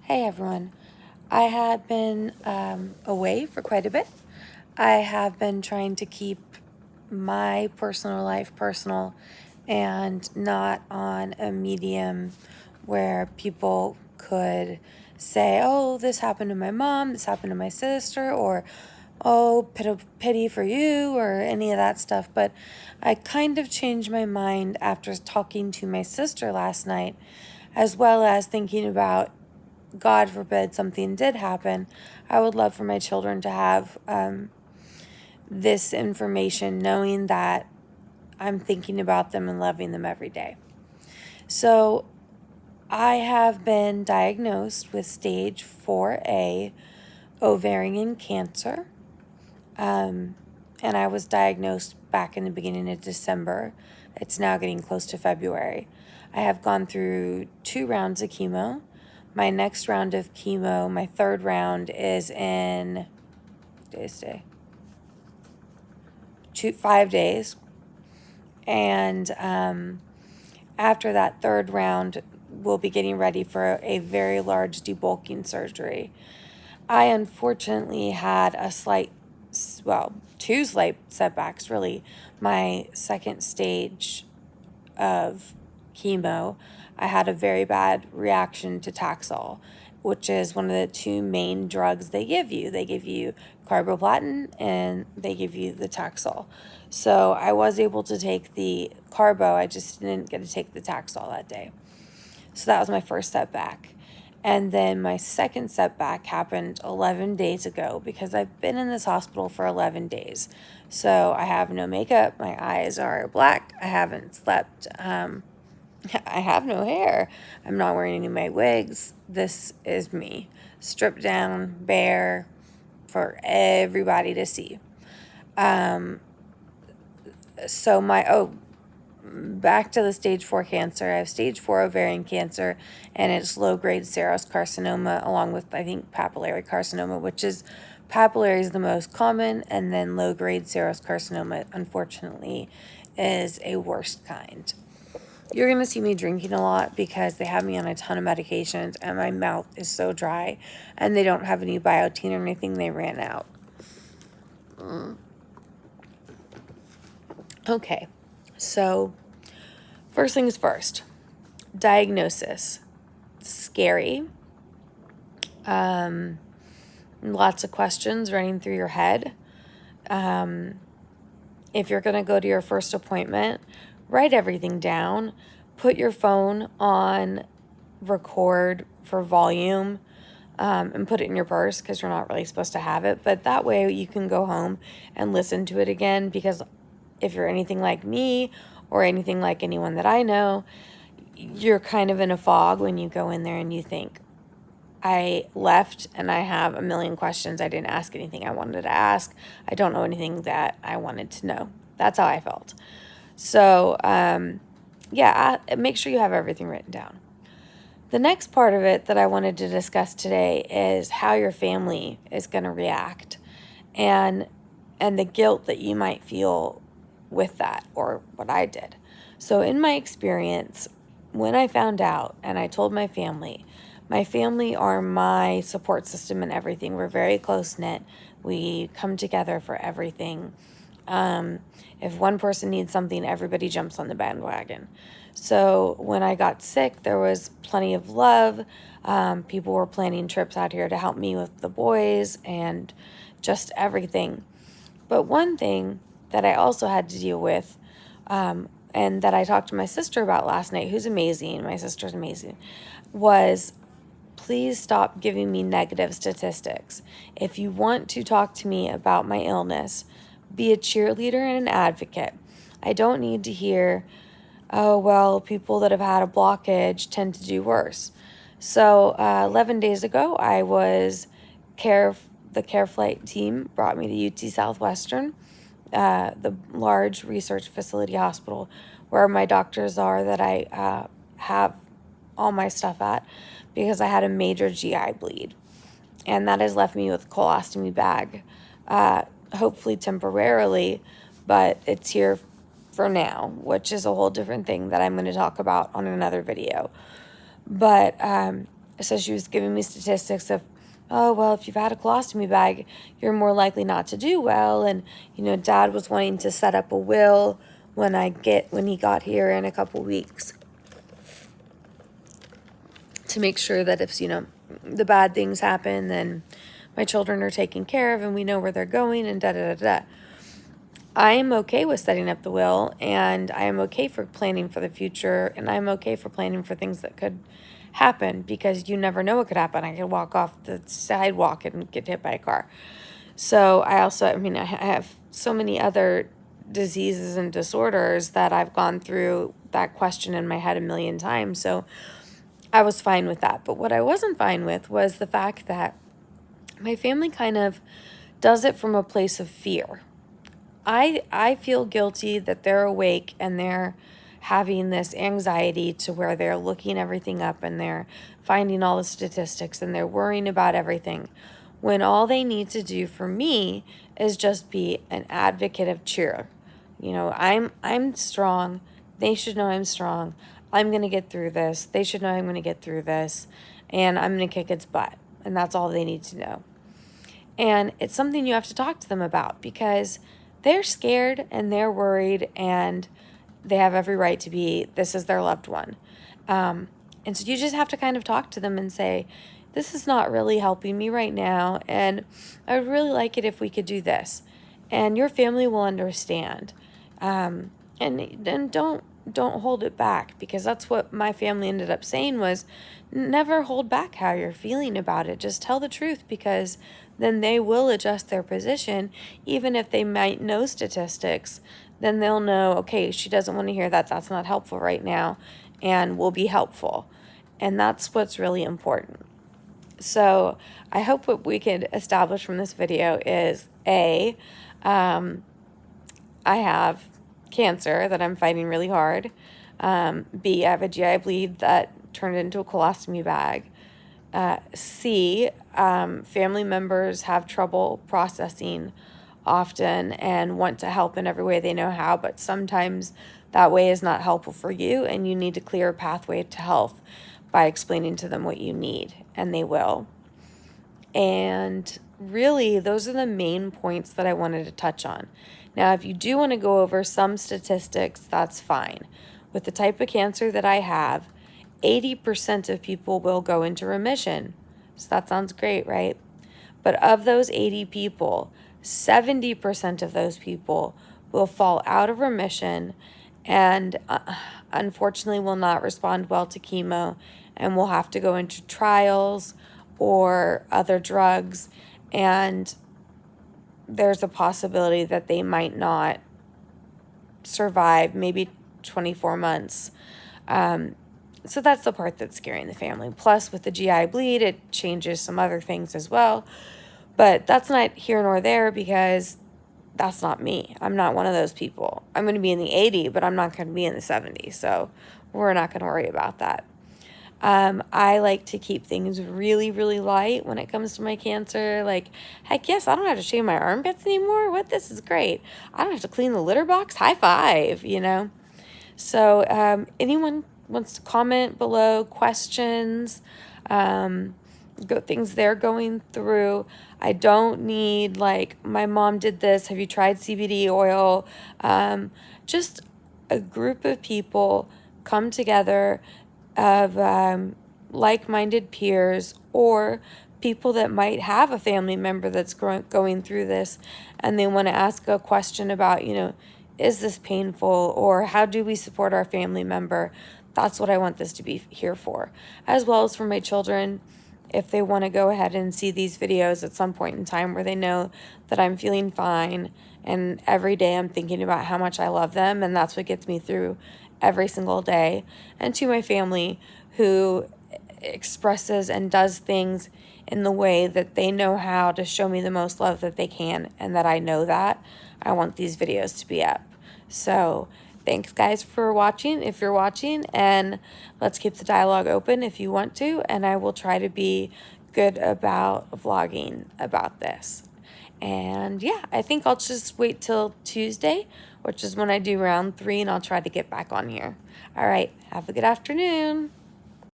Hey everyone. I had been away for quite a bit. I have been trying to keep my personal life personal and not on a medium where people could say, oh, this happened to my mom, this happened to my sister, or oh, pity for you, or any of that stuff. But I kind of changed my mind after talking to my sister last night, as well as thinking about God forbid something did happen, I would love for my children to have this information, knowing that I'm thinking about them and loving them every day. So I have been diagnosed with stage 4A ovarian cancer. And I was diagnosed back in the beginning of December. It's now getting close to February. I have gone through 2 rounds of chemo. My next round of chemo, my third round, is in 5 days. And after that third round, we'll be getting ready for a very large debulking surgery. I unfortunately had two slight setbacks, really. My second stage of chemo, I had a very bad reaction to Taxol, which is one of the 2 main drugs they give you. They give you carboplatin and they give you the Taxol. So I was able to take the carbo, I just didn't get to take the Taxol that day. So that was my first setback. And then my second setback happened 11 days ago because I've been in this hospital for 11 days. So I have no makeup. My eyes are black. I haven't slept. I have no hair. I'm not wearing any of my wigs. This is me, stripped down, bare, for everybody to see. Back to the stage 4 cancer. I have stage 4 ovarian cancer, and it's low-grade serous carcinoma, along with, I think, papillary carcinoma, papillary is the most common, and then low-grade serous carcinoma, unfortunately, is a worst kind. You're going to see me drinking a lot because they have me on a ton of medications, and my mouth is so dry, and they don't have any Biotene or anything. They ran out. Okay, so first things first, diagnosis. Scary. Lots of questions running through your head. If you're going to go to your first appointment, write everything down. Put your phone on record for volume, and put it in your purse because you're not really supposed to have it. But that way you can go home and listen to it again, because if you're anything like me or anything like anyone that I know, you're kind of in a fog when you go in there and you think, I left and I have a million questions. I didn't ask anything I wanted to ask. I don't know anything that I wanted to know. That's how I felt. So, make sure you have everything written down. The next part of it that I wanted to discuss today is how your family is going to react, and the guilt that you might feel with that, or what I did. So in my experience, when I found out and I told my family are my support system and everything. We're very close-knit. We come together for everything. If one person needs something, everybody jumps on the bandwagon. So when I got sick, there was plenty of love. People were planning trips out here to help me with the boys and just everything. But one thing that I also had to deal with, and that I talked to my sister about last night, who's amazing, my sister's amazing, was please stop giving me negative statistics. If you want to talk to me about my illness, be a cheerleader and an advocate. I don't need to hear, oh, well, people that have had a blockage tend to do worse. So 11 days ago, the Care Flight team brought me to UT Southwestern, the large research facility hospital where my doctors are that I have all my stuff at, because I had a major GI bleed. And that has left me with a colostomy bag, hopefully temporarily, but it's here for now, which is a whole different thing that I'm going to talk about on another video. But So she was giving me statistics of, oh, well, if you've had a colostomy bag, you're more likely not to do well. And, Dad was wanting to set up a will when he got here in a couple weeks to make sure that if, the bad things happen, then my children are taken care of and we know where they're going and da-da-da-da. I am okay with setting up the will, and I am okay for planning for the future, and I'm okay for planning for things that could happen, because you never know what could happen. I could walk off the sidewalk and get hit by a car. So I have so many other diseases and disorders that I've gone through that question in my head a million times. So I was fine with that. But what I wasn't fine with was the fact that my family kind of does it from a place of fear. I feel guilty that they're awake and they're having this anxiety to where they're looking everything up and they're finding all the statistics and they're worrying about everything, when all they need to do for me is just be an advocate of cheer. I'm strong. They should know I'm strong. I'm going to get through this. They should know I'm going to get through this, and I'm going to kick its butt. And that's all they need to know. And it's something you have to talk to them about, because they're scared and they're worried, and they have every right to be. This is their loved one. And so you just have to kind of talk to them and say, this is not really helping me right now, and I would really like it if we could do this. And your family will understand. And don't hold it back, because that's what my family ended up saying was, never hold back how you're feeling about it. Just tell the truth, because then they will adjust their position. Even if they might know statistics, then they'll know, okay, she doesn't want to hear that. That's not helpful right now, and will be helpful. And that's what's really important. So I hope what we could establish from this video is, A, I have cancer that I'm fighting really hard. B, I have a GI bleed that turned into a colostomy bag. C, family members have trouble processing often and want to help in every way they know how, but sometimes that way is not helpful for you, and you need to clear a pathway to health by explaining to them what you need, and they will. And really, those are the main points that I wanted to touch on. Now, if you do want to go over some statistics, that's fine. With the type of cancer that I have, 80% of people will go into remission. So that sounds great, right? But of those 80 people, 70% of those people will fall out of remission and unfortunately will not respond well to chemo and will have to go into trials or other drugs, and there's a possibility that they might not survive maybe 24 months. So that's the part that's scaring the family. Plus, with the GI bleed, it changes some other things as well. But that's not here nor there, because that's not me. I'm not one of those people. I'm going to be in the 80, but I'm not going to be in the 70. So we're not going to worry about that. I like to keep things really, really light when it comes to my cancer. Like, heck yes, I don't have to shave my armpits anymore. What? This is great. I don't have to clean the litter box. High five, So anyone wants to comment below, questions, things they're going through. I don't need, like, my mom did this. Have you tried CBD oil? Just a group of people come together of like-minded peers, or people that might have a family member that's going through this, and they want to ask a question about, is this painful, or how do we support our family member? That's what I want this to be here for, as well as for my children. If they want to go ahead and see these videos at some point in time where they know that I'm feeling fine, and every day I'm thinking about how much I love them, and that's what gets me through every single day. And to my family, who expresses and does things in the way that they know how to show me the most love that they can, and that I know that, I want these videos to be up. So thanks, guys, for watching, if you're watching, and let's keep the dialogue open if you want to, and I will try to be good about vlogging about this. And yeah, I think I'll just wait till Tuesday, which is when I do round 3, and I'll try to get back on here. All right, have a good afternoon.